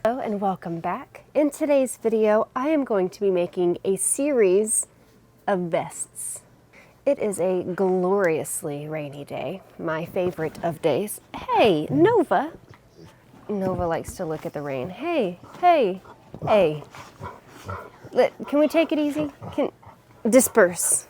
Hello and welcome back. In today's video, I am going to be making a series of vests. It is a gloriously rainy day, my favorite of days. Hey, Nova! Nova likes to look at the rain. Hey. Can we take it easy? Disperse.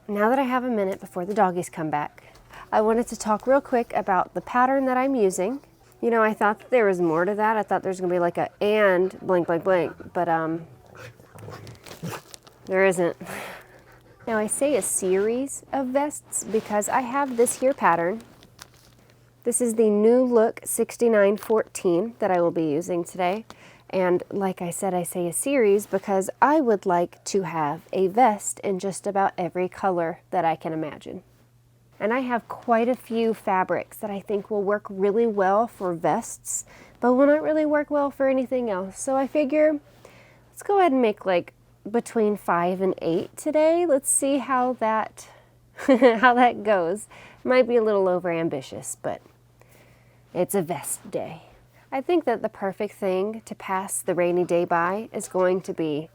Now that I have a minute before the doggies come back, I wanted to talk real quick about the pattern that I'm using. You know, I thought that there was more to that. I thought there was gonna be like a and blank, blank, blank, but there isn't. Now I say a series of vests because I have this here pattern. This is the New Look 6914 that I will be using today. And like I said, I say a series because I would like to have a vest in just about every color that I can imagine. And I have quite a few fabrics that I think will work really well for vests, but will not really work well for anything else. So I figure, let's go ahead and make like between 5 and 8 today. Let's see how that, how that goes. Might be a little overambitious, but it's a vest day. I think that the perfect thing to pass the rainy day by is going to be,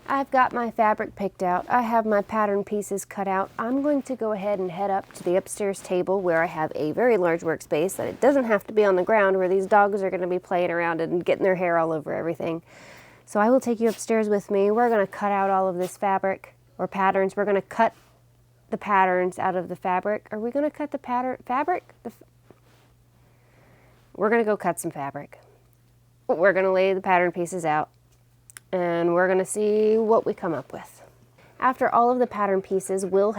I've got my fabric picked out, I have my pattern pieces cut out. I'm going to go ahead and head up to the upstairs table where I have a very large workspace that it doesn't have to be on the ground where these dogs are going to be playing around and getting their hair all over everything. So I will take you upstairs with me. We're going to cut out all of this fabric or patterns. We're going to cut the patterns out of the fabric. Are we going to cut the fabric? We're going to go cut some fabric. We're going to lay the pattern pieces out. And we're going to see what we come up with. After all of the pattern pieces well,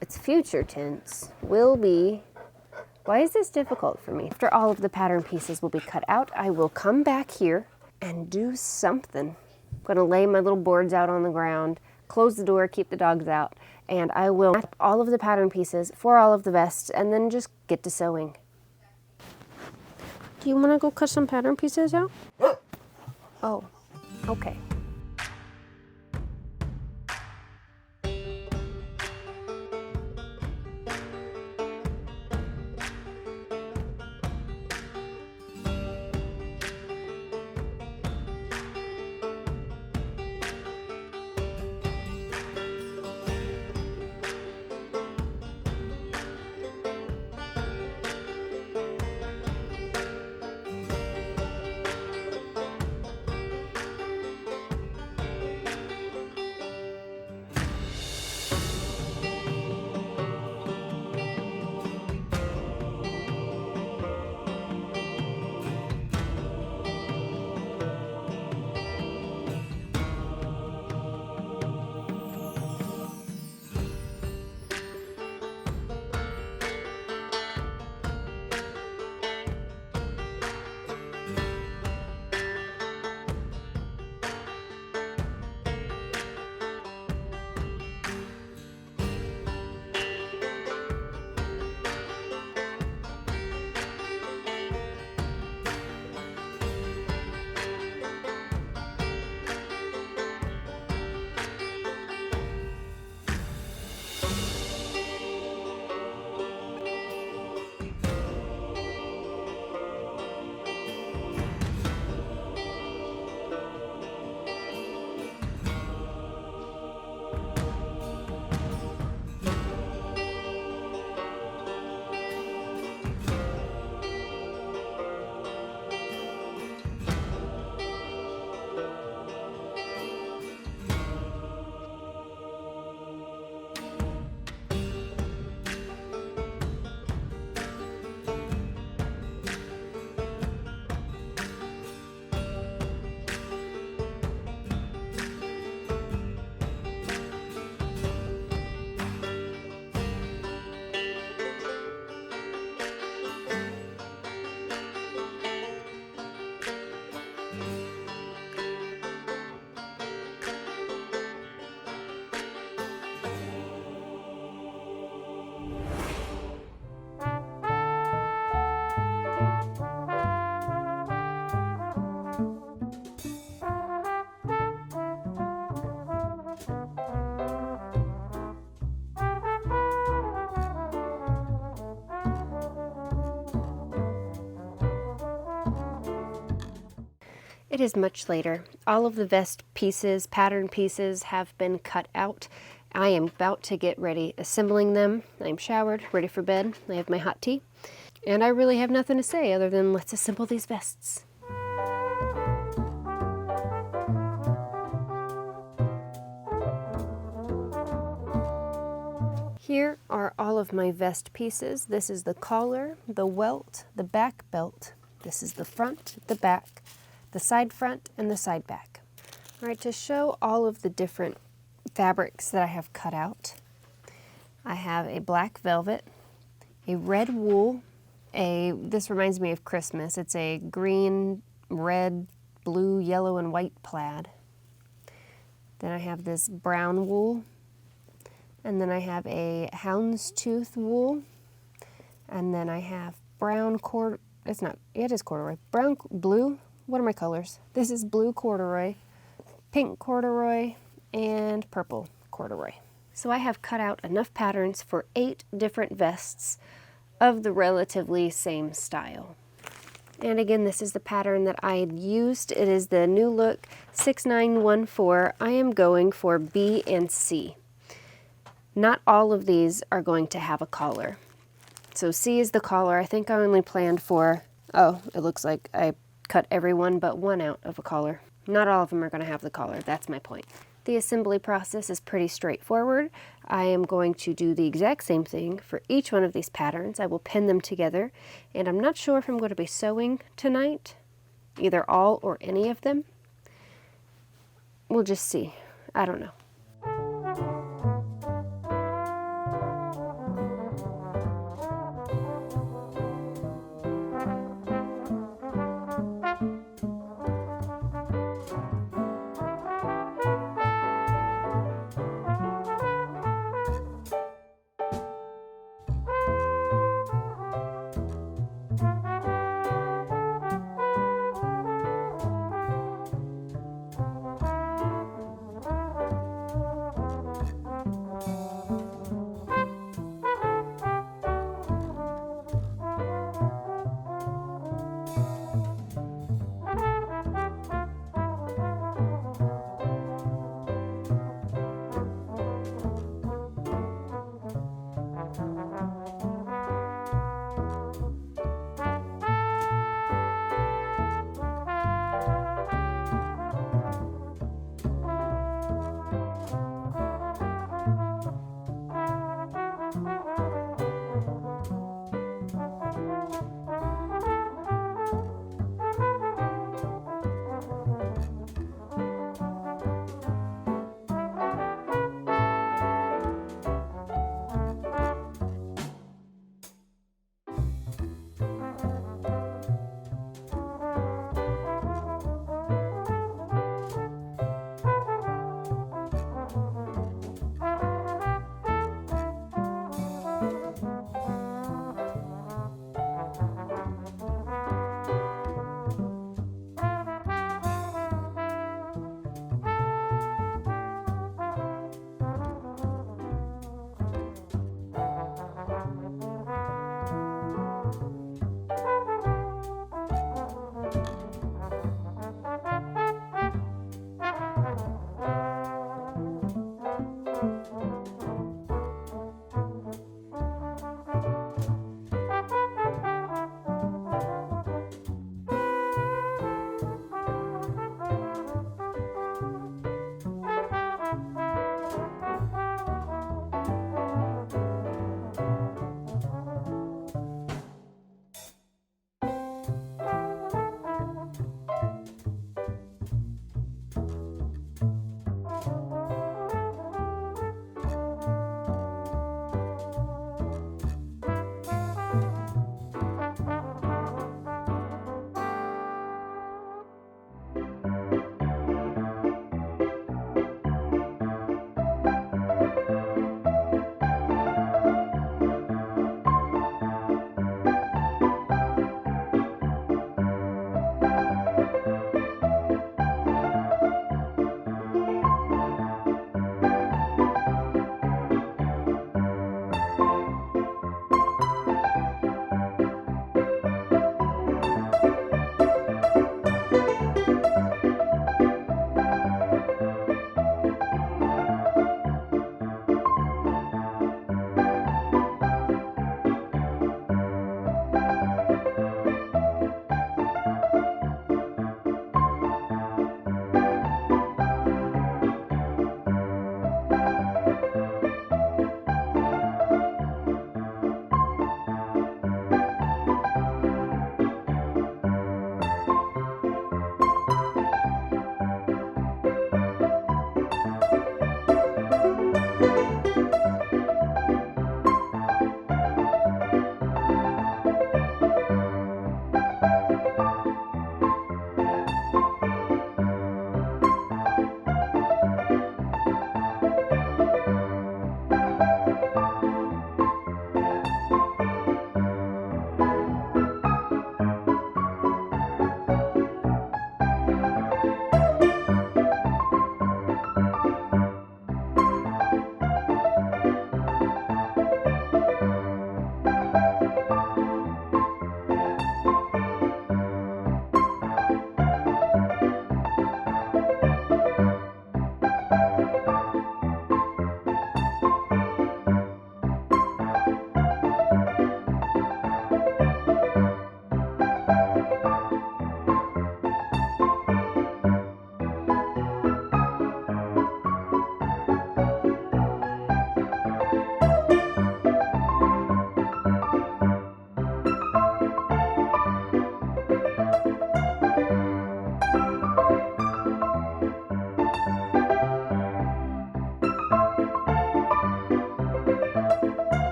it's future tense, will be. Why is this difficult for me? After all of the pattern pieces will be cut out, I will come back here and do something. I'm going to lay my little boards out on the ground, close the door, keep the dogs out, and I will match all of the pattern pieces for all of the vests and then just get to sewing. Do you want to go cut some pattern pieces out? Oh, okay. It is much later. All of the vest pieces, pattern pieces, have been cut out. I am about to get ready assembling them. I'm showered, ready for bed. I have my hot tea. And I really have nothing to say other than let's assemble these vests. Here are all of my vest pieces. This is the collar, the welt, the back belt. This is the front, the back, the side front, and the side back. All right, to show all of the different fabrics that I have cut out, I have a black velvet, a red wool, this reminds me of Christmas. It's a green, red, blue, yellow, and white plaid. Then I have this brown wool, and then I have a houndstooth wool, and then I have brown it is corduroy. Blue, what are my colors? This is blue corduroy, pink corduroy, and purple corduroy. So I have cut out enough patterns for 8 different vests of the relatively same style. And again, this is the pattern that I had used. It is the New Look 6914. I am going for B and C. Not all of these are going to have a collar. So C is the collar. I think I only planned for, it looks like I cut every one but one out of a collar. Not all of them are going to have the collar. That's my point. The assembly process is pretty straightforward. I am going to do the exact same thing for each one of these patterns. I will pin them together, and I'm not sure if I'm going to be sewing tonight, either all or any of them. We'll just see. I don't know.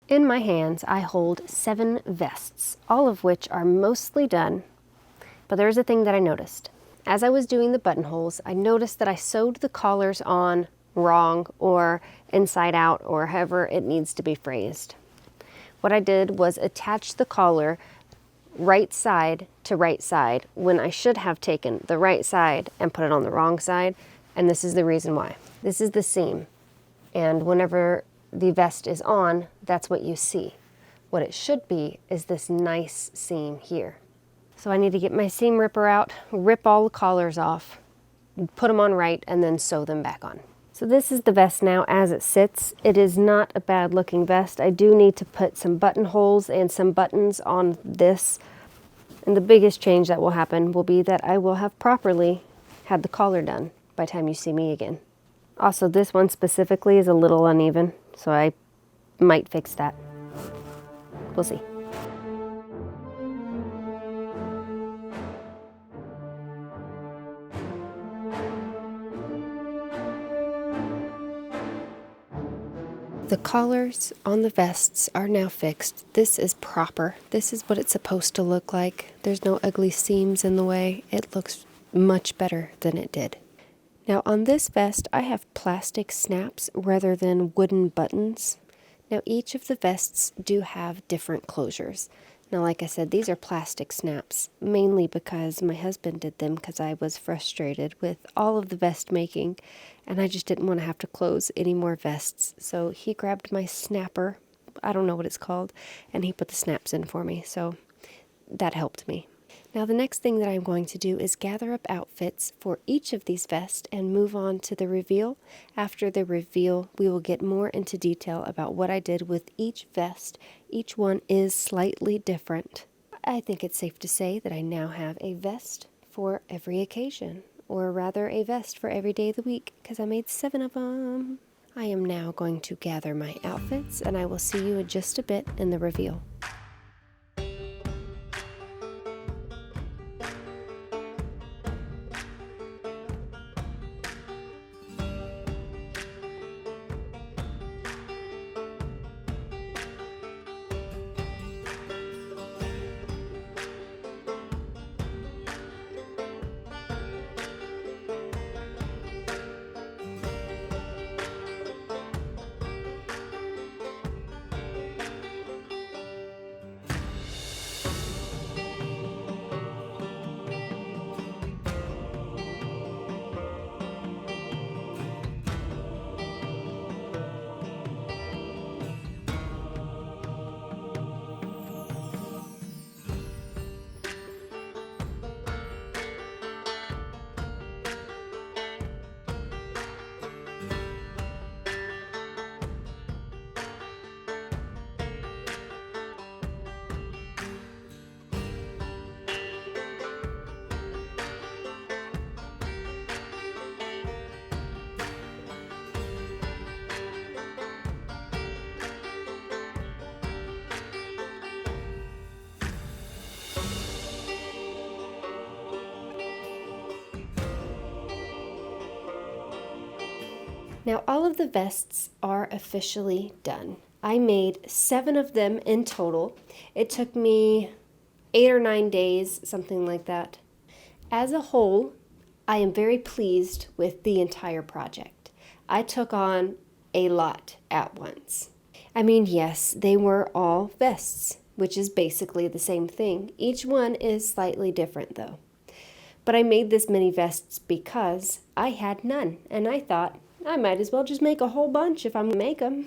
In my hands, I hold 7 vests, all of which are mostly done, but there's a thing that I noticed. As I was doing the buttonholes, I noticed that I sewed the collars on wrong or inside out or however it needs to be phrased. What I did was attach the collar right side to right side when I should have taken the right side and put it on the wrong side, and this is the reason why. This is the seam, and whenever the vest is on, that's what you see. What it should be is this nice seam here. So I need to get my seam ripper out, rip all the collars off, put them on right, and then sew them back on. So this is the vest now as it sits. It is not a bad looking vest. I do need to put some buttonholes and some buttons on this. And the biggest change that will happen will be that I will have properly had the collar done by the time you see me again. Also, this one specifically is a little uneven, so I might fix that. We'll see. The collars on the vests are now fixed. This is proper. This is what it's supposed to look like. There's no ugly seams in the way. It looks much better than it did. Now on this vest, I have plastic snaps rather than wooden buttons. Now each of the vests do have different closures. Now like I said, these are plastic snaps, mainly because my husband did them because I was frustrated with all of the vest making and I just didn't want to have to close any more vests. So he grabbed my snapper, I don't know what it's called, and he put the snaps in for me. So that helped me. Now the next thing that I'm going to do is gather up outfits for each of these vests and move on to the reveal. After the reveal, we will get more into detail about what I did with each vest. Each one is slightly different. I think it's safe to say that I now have a vest for every occasion, or rather a vest for every day of the week, because I made 7 of them. I am now going to gather my outfits, and I will see you in just a bit in the reveal. Now all of the vests are officially done. I made 7 of them in total. It took me 8 or 9 days, something like that. As a whole, I am very pleased with the entire project. I took on a lot at once. I mean, yes, they were all vests, which is basically the same thing. Each one is slightly different though. But I made this many vests because I had none, and I thought, I might as well just make a whole bunch if I'm going to make them.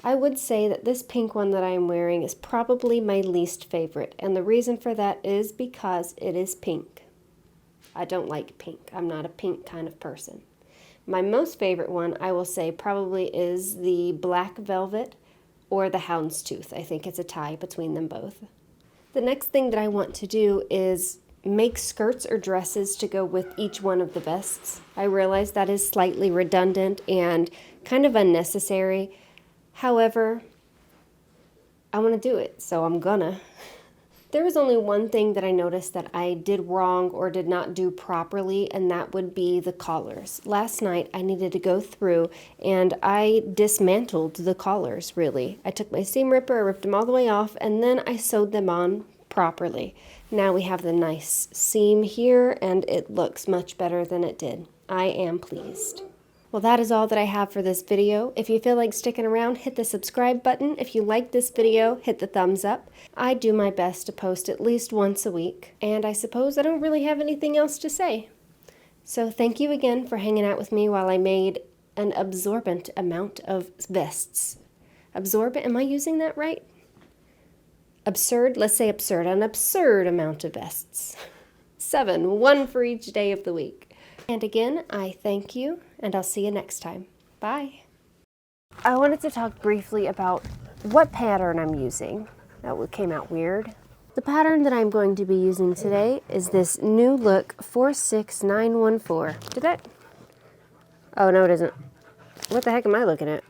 I would say that this pink one that I am wearing is probably my least favorite, and the reason for that is because it is pink. I don't like pink. I'm not a pink kind of person. My most favorite one, I will say, probably is the black velvet or the houndstooth. I think it's a tie between them both. The next thing that I want to do is make skirts or dresses to go with each one of the vests. I realize that is slightly redundant and kind of unnecessary. However, I want to do it, so I'm gonna. There was only one thing that I noticed that I did wrong or did not do properly, and that would be the collars. Last night I needed to go through and I dismantled the collars, really. I took my seam ripper, I ripped them all the way off, and then I sewed them on properly. Now we have the nice seam here, and it looks much better than it did. I am pleased. Well, that is all that I have for this video. If you feel like sticking around, hit the subscribe button. If you like this video, hit the thumbs up. I do my best to post at least once a week, and I suppose I don't really have anything else to say. So thank you again for hanging out with me while I made an absorbent amount of vests. Absorbent, am I using that right? Absurd, let's say absurd, an absurd amount of vests. 7, 1 for each day of the week. And again, I thank you, and I'll see you next time. Bye. I wanted to talk briefly about what pattern I'm using. That came out weird. The pattern that I'm going to be using today is this New Look 46914. Did that? Oh, no, it isn't. What the heck am I looking at?